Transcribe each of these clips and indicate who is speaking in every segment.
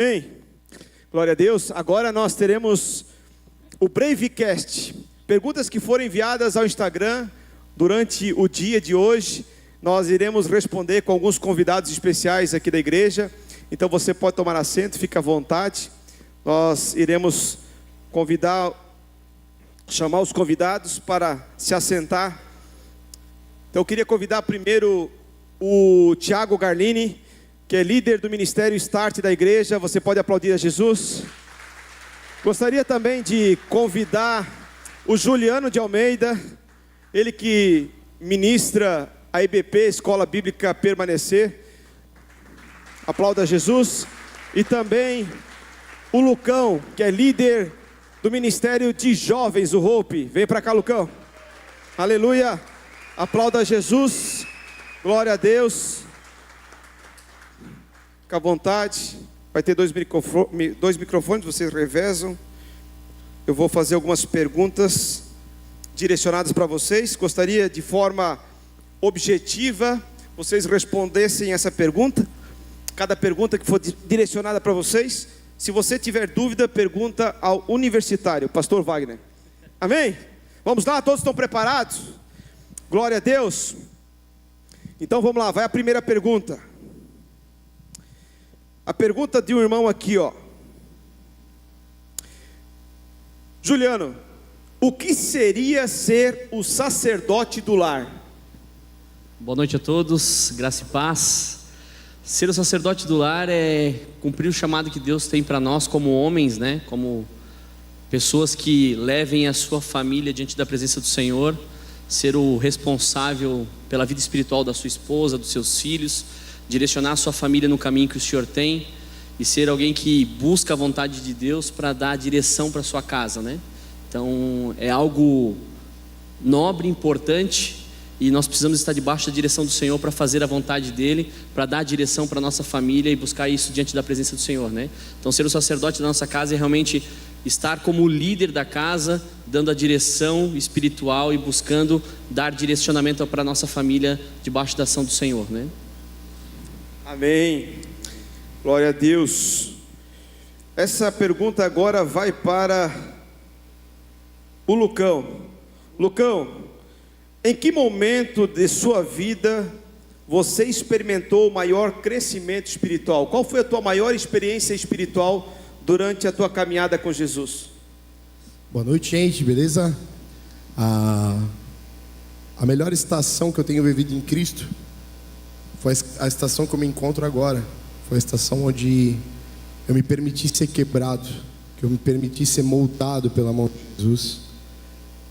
Speaker 1: Amém. Glória a Deus. Agora nós teremos o Bravecast. Perguntas que foram enviadas ao Instagram durante o dia de hoje. Nós iremos responder com alguns convidados especiais aqui da igreja. Então você pode tomar assento, fica à vontade. Nós iremos chamar os convidados para se assentar. Então eu queria convidar primeiro o Tiago Garlini, que é líder do Ministério Start da igreja. Você pode aplaudir a Jesus. Gostaria também de convidar o Juliano de Almeida, ele que ministra a IBP, Escola Bíblica Permanecer. Aplauda Jesus. E também o Lucão, que é líder do Ministério de Jovens, o Hope. Vem para cá, Lucão. Aleluia. Aplauda Jesus. Glória a Deus. Fica à vontade. Vai ter dois microfones, vocês revezam. Eu vou fazer algumas perguntas direcionadas para vocês. Gostaria de forma objetiva vocês respondessem essa pergunta. Cada pergunta que for direcionada para vocês. Se você tiver dúvida, pergunta ao universitário, pastor Wagner. Amém? Vamos lá, todos estão preparados? Glória a Deus. Então vamos lá, vai a primeira pergunta. A pergunta de um irmão aqui, ó. Juliano, o que seria ser o sacerdote do lar?
Speaker 2: Boa noite a todos, graça e paz. Ser o sacerdote do lar é cumprir o chamado que Deus tem para nós como homens, né? Como pessoas que levem a sua família diante da presença do Senhor. Ser o responsável pela vida espiritual da sua esposa, dos seus filhos, direcionar a sua família no caminho que o Senhor tem, e ser alguém que busca a vontade de Deus para dar direção para a sua casa, né? Então é algo nobre, importante, e nós precisamos estar debaixo da direção do Senhor para fazer a vontade dEle, para dar direção para a nossa família e buscar isso diante da presença do Senhor, né? Então ser o sacerdote da nossa casa é realmente estar como líder da casa, dando a direção espiritual e buscando dar direcionamento para a nossa família debaixo da ação do Senhor, né?
Speaker 1: Amém. Glória a Deus. Essa pergunta agora vai para o Lucão. Lucão, em que momento de sua vida você experimentou o maior crescimento espiritual? Qual foi a tua maior experiência espiritual durante a tua caminhada com Jesus?
Speaker 3: Boa noite, gente, beleza? A melhor estação que eu tenho vivido em Cristo foi a estação que eu me encontro agora. Foi a estação onde eu me permiti ser quebrado, que eu me permiti ser moldado pela mão de Jesus,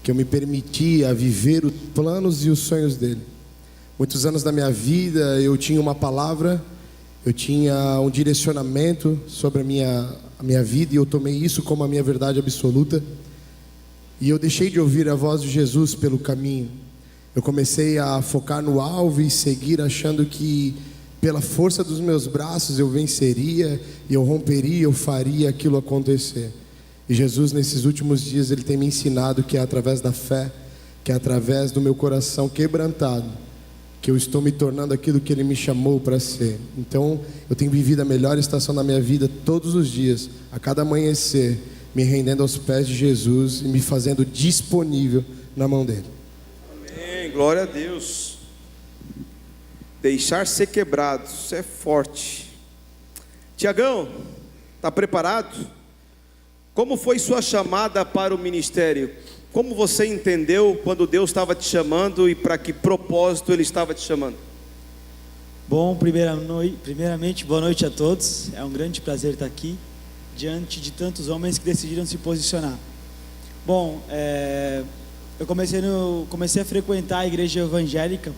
Speaker 3: que eu me permiti a viver os planos e os sonhos dele. Muitos anos da minha vida eu tinha uma palavra, eu tinha um direcionamento sobre a minha vida, e eu tomei isso como a minha verdade absoluta, e eu deixei de ouvir a voz de Jesus pelo caminho. Eu comecei a focar no alvo e seguir achando que pela força dos meus braços eu venceria, eu romperia, eu faria aquilo acontecer. E Jesus, nesses últimos dias, Ele tem me ensinado que é através da fé, que é através do meu coração quebrantado, que eu estou me tornando aquilo que Ele me chamou para ser. Então eu tenho vivido a melhor estação da minha vida todos os dias, a cada amanhecer, me rendendo aos pés de Jesus e me fazendo disponível na mão dEle.
Speaker 1: Amém, glória a Deus. Deixar ser quebrado, isso é forte. Tiagão, está preparado? Como foi sua chamada para o ministério? Como você entendeu quando Deus estava te chamando e para que propósito Ele estava te chamando?
Speaker 4: Bom, primeiramente, boa noite a todos. É um grande prazer estar aqui diante de tantos homens que decidiram se posicionar. Bom, eu comecei a frequentar a igreja evangélica,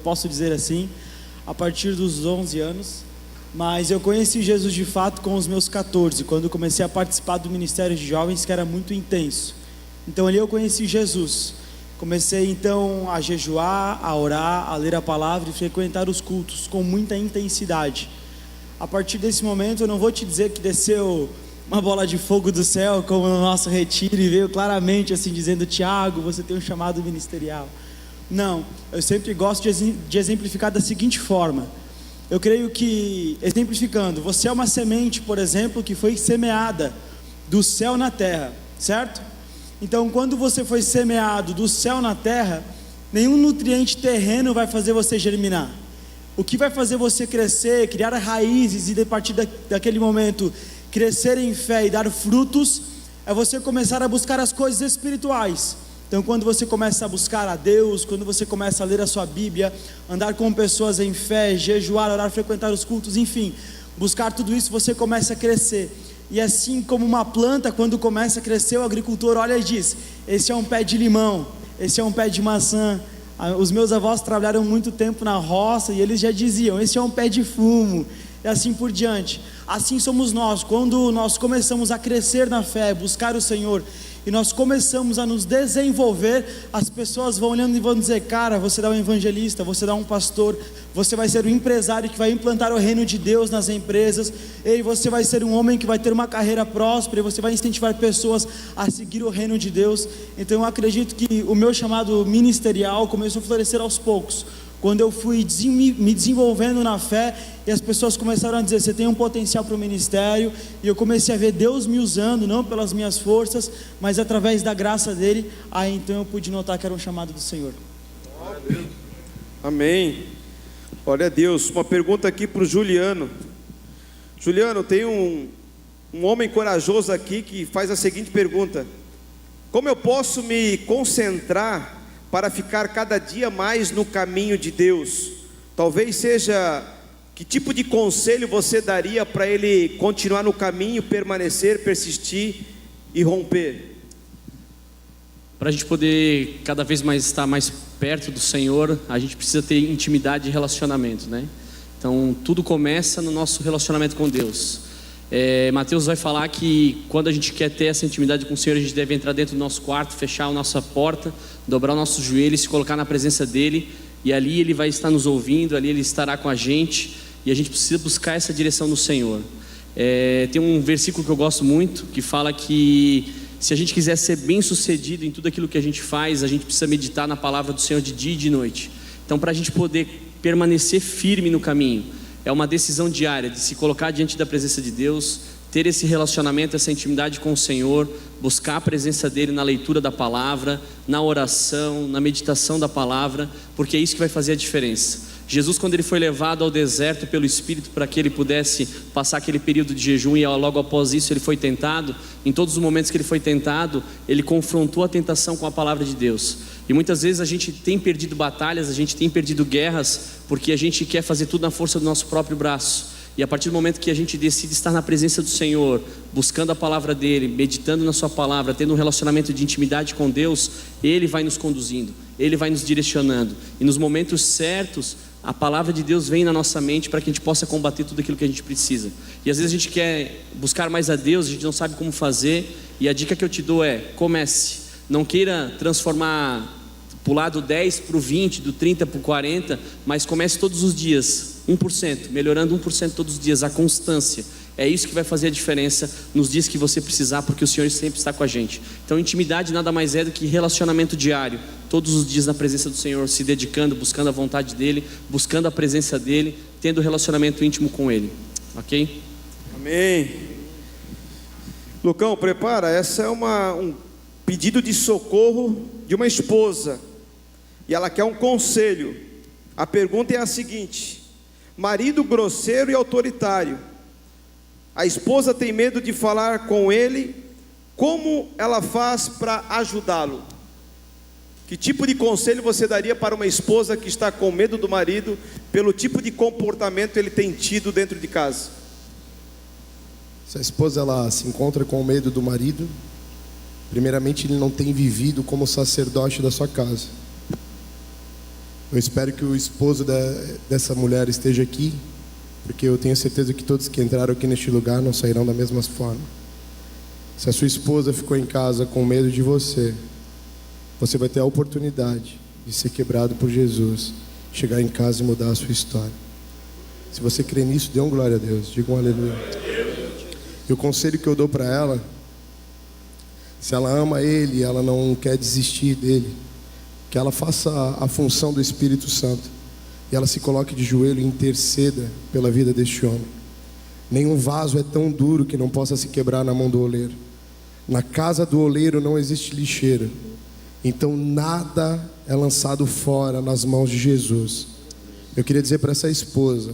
Speaker 4: posso dizer assim, a partir dos 11 anos. Mas eu conheci Jesus de fato com os meus 14, quando comecei a participar do Ministério de Jovens, que era muito intenso. Então ali eu conheci Jesus. Comecei então a jejuar, a orar, a ler a palavra e frequentar os cultos com muita intensidade. A partir desse momento eu não vou te dizer que desceu uma bola de fogo do céu, como no nosso retiro, e veio claramente assim dizendo: Tiago, você tem um chamado ministerial. Não, eu sempre gosto de exemplificar da seguinte forma: Eu creio que, exemplificando, você é uma semente, por exemplo, que foi semeada do céu na terra, certo? Então, quando você foi semeado do céu na terra, nenhum nutriente terreno vai fazer você germinar. O que vai fazer você crescer, criar raízes e, a partir daquele momento, crescer em fé e dar frutos, é você começar a buscar as coisas espirituais. Então, quando você começa a buscar a Deus, quando você começa a ler a sua Bíblia, andar com pessoas em fé, jejuar, orar, frequentar os cultos, enfim, buscar tudo isso, você começa a crescer. E assim como uma planta, quando começa a crescer, o agricultor olha e diz: esse é um pé de limão, esse é um pé de maçã. Os meus avós trabalharam muito tempo na roça e eles já diziam: esse é um pé de fumo, e assim por diante. Assim somos nós, quando nós começamos a crescer na fé, buscar o Senhor, e nós começamos a nos desenvolver, as pessoas vão olhando e vão dizer: cara, você dá um evangelista, você dá um pastor, você vai ser um empresário que vai implantar o reino de Deus nas empresas, e você vai ser um homem que vai ter uma carreira próspera, e você vai incentivar pessoas a seguir o reino de Deus. Então eu acredito que o meu chamado ministerial começou a florescer aos poucos, quando eu fui me desenvolvendo na fé, e as pessoas começaram a dizer: você tem um potencial para o ministério, e eu comecei a ver Deus me usando, não pelas minhas forças, mas através da graça dele. Aí então eu pude notar que era um chamado do Senhor.
Speaker 1: Amém. Glória a Deus. Uma pergunta aqui para o Juliano. Juliano, tem um homem corajoso aqui que faz a seguinte pergunta: como eu posso me concentrar para ficar cada dia mais no caminho de Deus? Talvez seja, que tipo de conselho você daria para ele continuar no caminho, permanecer, persistir e romper?
Speaker 2: Para a gente poder cada vez mais estar mais perto do Senhor, a gente precisa ter intimidade e relacionamento, né? Então tudo começa no nosso relacionamento com Deus. Mateus vai falar que quando a gente quer ter essa intimidade com o Senhor, a gente deve entrar dentro do nosso quarto, fechar a nossa porta, dobrar o nosso joelho e se colocar na presença dele, e ali ele vai estar nos ouvindo, ali ele estará com a gente, e a gente precisa buscar essa direção do Senhor. Tem um versículo que eu gosto muito, que fala que se a gente quiser ser bem sucedido em tudo aquilo que a gente faz, a gente precisa meditar na palavra do Senhor de dia e de noite. Então, para a gente poder permanecer firme no caminho, é uma decisão diária de se colocar diante da presença de Deus, ter esse relacionamento, essa intimidade com o Senhor, buscar a presença dele na leitura da palavra, na oração, na meditação da palavra, porque é isso que vai fazer a diferença. Jesus, quando ele foi levado ao deserto pelo Espírito para que ele pudesse passar aquele período de jejum, e logo após isso ele foi tentado, em todos os momentos que ele foi tentado, ele confrontou a tentação com a palavra de Deus. E muitas vezes a gente tem perdido batalhas, a gente tem perdido guerras, porque a gente quer fazer tudo na força do nosso próprio braço. E a partir do momento que a gente decide estar na presença do Senhor, buscando a palavra dele, meditando na sua palavra, tendo um relacionamento de intimidade com Deus, ele vai nos conduzindo, ele vai nos direcionando, e nos momentos certos a palavra de Deus vem na nossa mente para que a gente possa combater tudo aquilo que a gente precisa. E às vezes a gente quer buscar mais a Deus, a gente não sabe como fazer, e a dica que eu te dou é: comece. Não queira transformar, pular do 10 para o 20, do 30 para o 40, mas comece todos os dias, 1%, melhorando 1% todos os dias, a constância. É isso que vai fazer a diferença nos dias que você precisar, porque o Senhor sempre está com a gente. Então intimidade nada mais é do que relacionamento diário, todos os dias na presença do Senhor, se dedicando, buscando a vontade dEle, buscando a presença dEle, tendo relacionamento íntimo com Ele. Ok?
Speaker 1: Amém. Lucão, prepara, essa é um pedido de socorro de uma esposa, e ela quer um conselho. A pergunta é a seguinte: marido grosseiro e autoritário, a esposa tem medo de falar com ele, como ela faz para ajudá-lo? Que tipo de conselho você daria para uma esposa que está com medo do marido, pelo tipo de comportamento que ele tem tido dentro de casa?
Speaker 3: Se a esposa ela se encontra com medo do marido, primeiramente ele não tem vivido como sacerdote da sua casa. Eu espero que o esposo dessa mulher esteja aqui, porque eu tenho certeza que todos que entraram aqui neste lugar não sairão da mesma forma. Se a sua esposa ficou em casa com medo de você, você vai ter a oportunidade de ser quebrado por Jesus, chegar em casa e mudar a sua história. Se você crê nisso, dê um glória a Deus, diga um aleluia. E o conselho que eu dou para ela, se ela ama Ele, ela não quer desistir dele, que ela faça a função do Espírito Santo. e ela se coloque de joelho e interceda pela vida deste homem. Nenhum vaso é tão duro que não possa se quebrar na mão do oleiro. Na casa do oleiro não existe lixeira. Então nada é lançado fora nas mãos de Jesus. Eu queria dizer para essa esposa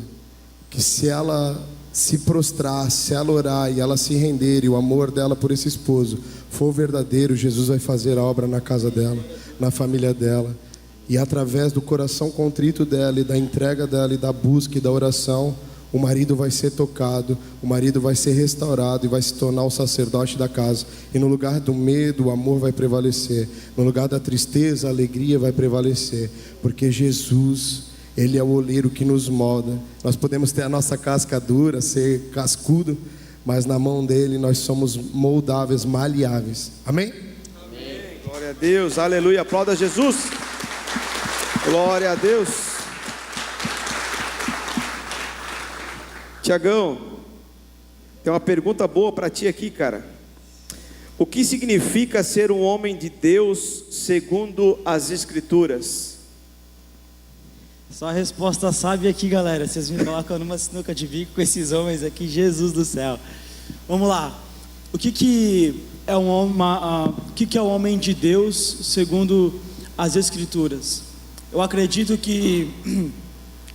Speaker 3: que se ela se prostrar, se ela orar e ela se render, e o amor dela por esse esposo for verdadeiro, Jesus vai fazer a obra na casa dela, na família dela. E através do coração contrito dela e da entrega dela e da busca e da oração, o marido vai ser tocado, o marido vai ser restaurado e vai se tornar o sacerdote da casa. E no lugar do medo, o amor vai prevalecer. No lugar da tristeza, a alegria vai prevalecer. Porque Jesus, Ele é o oleiro que nos molda. Nós podemos ter a nossa casca dura, ser cascudo, mas na mão dele nós somos moldáveis, maleáveis. Amém?
Speaker 1: Amém. Glória a Deus, aleluia, aplauda Jesus. Glória a Deus. Tiagão, tem uma pergunta boa para ti aqui, cara. O que significa ser um homem de Deus segundo as Escrituras?
Speaker 4: Só a resposta sábia aqui, galera. Vocês me colocam numa sinuca de bico com esses homens aqui, Jesus do céu. Vamos lá. O que é um homem de Deus segundo as Escrituras? Eu acredito que,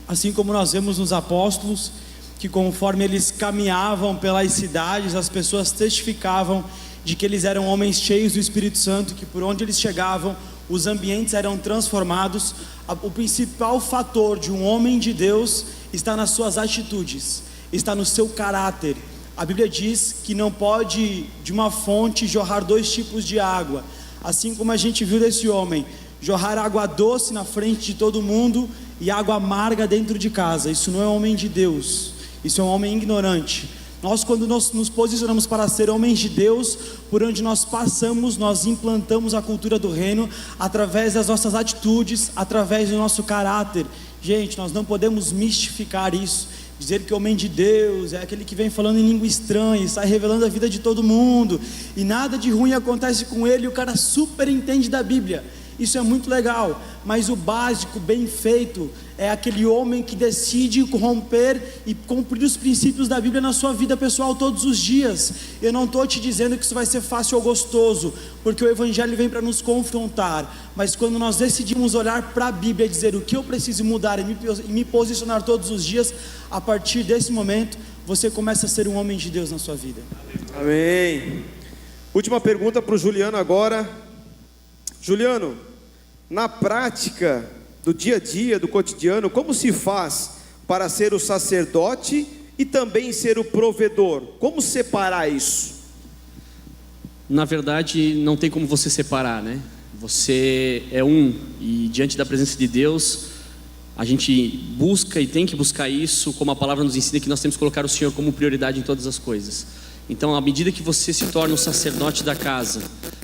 Speaker 4: assim como nós vemos nos apóstolos, que conforme eles caminhavam pelas cidades, as pessoas testificavam de que eles eram homens cheios do Espírito Santo, que por onde eles chegavam, os ambientes eram transformados. O principal fator de um homem de Deus está nas suas atitudes, está no seu caráter. A Bíblia diz que não pode de uma fonte jorrar dois tipos de água, assim como a gente viu desse homem, jorrar água doce na frente de todo mundo e água amarga dentro de casa. Isso não é homem de Deus, isso é um homem ignorante. Nós, quando nós nos posicionamos para ser homens de Deus, por onde nós passamos, nós implantamos a cultura do reino, através das nossas atitudes, através do nosso caráter. Gente, nós não podemos mistificar isso, dizer que o homem de Deus é aquele que vem falando em língua estranha, e sai revelando a vida de todo mundo, e nada de ruim acontece com ele, e o cara super entende da Bíblia. Isso é muito legal, mas o básico, bem feito, é aquele homem que decide romper e cumprir os princípios da Bíblia na sua vida pessoal todos os dias. Eu não estou te dizendo que isso vai ser fácil ou gostoso, porque o Evangelho vem para nos confrontar, mas quando nós decidimos olhar para a Bíblia e dizer o que eu preciso mudar e me posicionar todos os dias, a partir desse momento, você começa a ser um homem de Deus na sua vida.
Speaker 1: Amém. Última pergunta para o Juliano agora. Juliano, na prática do dia a dia, do cotidiano, como se faz para ser o sacerdote e também ser o provedor? Como separar isso?
Speaker 2: Na verdade, não tem como você separar, né? Você é um, e diante da presença de Deus, a gente busca e tem que buscar isso, como a palavra nos ensina, que nós temos que colocar o Senhor como prioridade em todas as coisas. Então, à medida que você se torna o sacerdote da casa,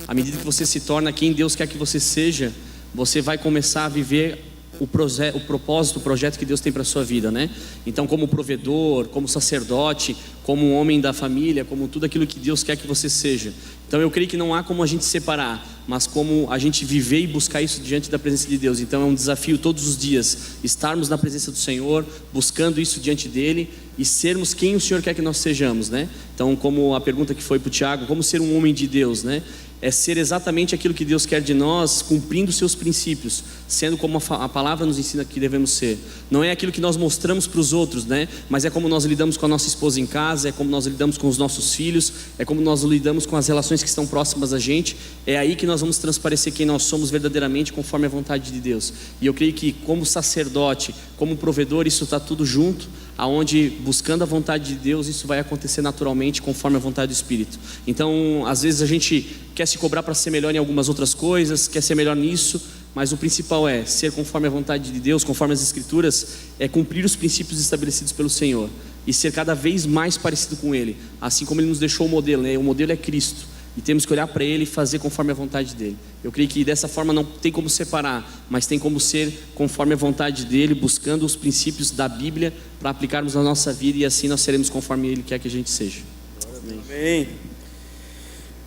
Speaker 2: à medida que você se torna quem Deus quer que você seja, você vai começar a viver o propósito, o projeto que Deus tem para a sua vida, né? Então, como provedor, como sacerdote, como um homem da família, como tudo aquilo que Deus quer que você seja. Então, eu creio que não há como a gente separar, mas como a gente viver e buscar isso diante da presença de Deus. Então, é um desafio todos os dias, estarmos na presença do Senhor, buscando isso diante dEle e sermos quem o Senhor quer que nós sejamos, né? Então, como a pergunta que foi para o Tiago, como ser um homem de Deus, né? É ser exatamente aquilo que Deus quer de nós, cumprindo os seus princípios, sendo como a palavra nos ensina que devemos ser. Não é aquilo que nós mostramos para os outros, né? Mas é como nós lidamos com a nossa esposa em casa, é como nós lidamos com os nossos filhos, é como nós lidamos com as relações que estão próximas a gente. É aí que nós vamos transparecer quem nós somos verdadeiramente, conforme a vontade de Deus. E eu creio que como sacerdote, como provedor, isso está tudo junto, aonde buscando a vontade de Deus, isso vai acontecer naturalmente, conforme a vontade do Espírito. Então, às vezes a gente quer se cobrar para ser melhor em algumas outras coisas, quer ser melhor nisso, mas o principal é ser conforme a vontade de Deus, conforme as Escrituras, é cumprir os princípios estabelecidos pelo Senhor e ser cada vez mais parecido com Ele, assim como Ele nos deixou o modelo, né? O modelo é Cristo, e temos que olhar para Ele e fazer conforme a vontade dEle. Eu creio que dessa forma não tem como separar, mas tem como ser conforme a vontade dEle, buscando os princípios da Bíblia para aplicarmos na nossa vida, e assim nós seremos conforme Ele quer que a gente seja. Amém.
Speaker 1: Amém.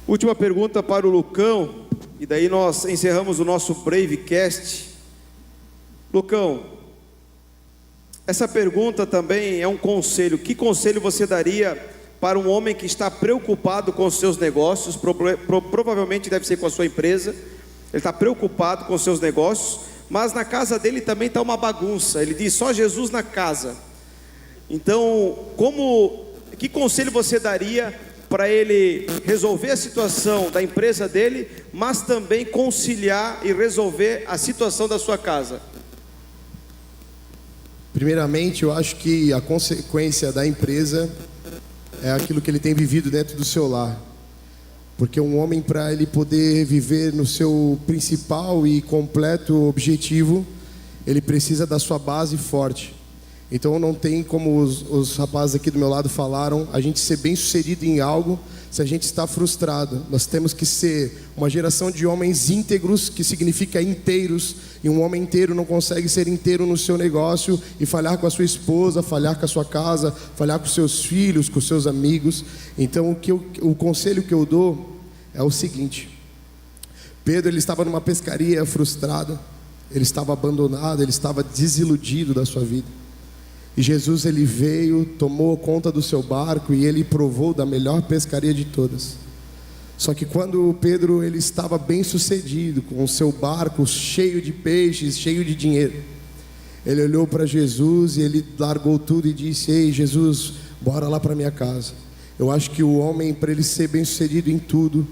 Speaker 1: Última pergunta para o Lucão, e daí nós encerramos o nosso Bravecast. Lucão, essa pergunta também é um conselho. Que conselho você daria para um homem que está preocupado com os seus negócios? Provavelmente deve ser com a sua empresa. Ele está preocupado com os seus negócios, mas na casa dele também está uma bagunça. Ele diz: só Jesus na casa. Então, que conselho você daria para ele resolver a situação da empresa dele, mas também conciliar e resolver a situação da sua casa?
Speaker 3: Primeiramente, eu acho que a consequência da empresa é aquilo que ele tem vivido dentro do seu lar. Porque um homem, para ele poder viver no seu principal e completo objetivo, ele precisa da sua base forte. Então não tem como os rapazes aqui do meu lado falaram, a gente ser bem sucedido em algo se a gente está frustrado. Nós temos que ser uma geração de homens íntegros, que significa inteiros. E um homem inteiro não consegue ser inteiro no seu negócio e falhar com a sua esposa, falhar com a sua casa, falhar com seus filhos, com seus amigos. Então o conselho que eu dou é o seguinte: Pedro, ele estava numa pescaria frustrado, ele estava abandonado, ele estava desiludido da sua vida. E Jesus, ele veio, tomou conta do seu barco e ele provou da melhor pescaria de todas. Só que quando Pedro, ele estava bem sucedido, com o seu barco cheio de peixes, cheio de dinheiro, ele olhou para Jesus e ele largou tudo e disse: ei, Jesus, bora lá para minha casa. Eu acho que o homem, para ele ser bem sucedido em tudo,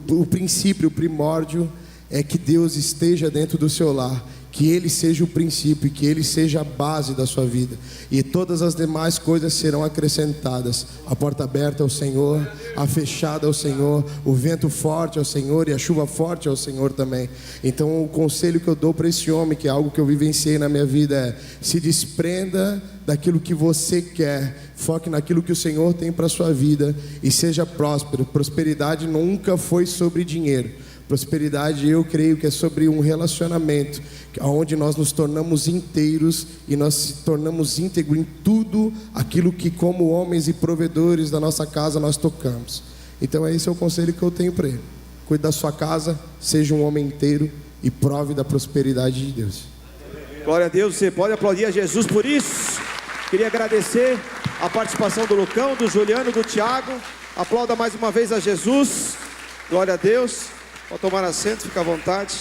Speaker 3: o princípio, o primórdio é que Deus esteja dentro do seu lar, que Ele seja o princípio, que Ele seja a base da sua vida, e todas as demais coisas serão acrescentadas. A porta aberta ao Senhor, a fechada ao Senhor, o vento forte ao Senhor e a chuva forte ao Senhor também. Então o conselho que eu dou para esse homem, que é algo que eu vivenciei na minha vida, é: se desprenda daquilo que você quer, foque naquilo que o Senhor tem para a sua vida e seja próspero. Prosperidade nunca foi sobre dinheiro. Prosperidade, eu creio que é sobre um relacionamento, onde nós nos tornamos inteiros e nós se tornamos íntegros em tudo aquilo que, como homens e provedores da nossa casa, nós tocamos. Então esse é o conselho que eu tenho para ele: cuide da sua casa, seja um homem inteiro e prove da prosperidade de Deus.
Speaker 1: Glória a Deus. Você pode aplaudir a Jesus por isso. Queria agradecer a participação do Lucão, do Juliano, do Tiago. Aplauda mais uma vez a Jesus. Glória a Deus. Pode tomar assento, fica à vontade.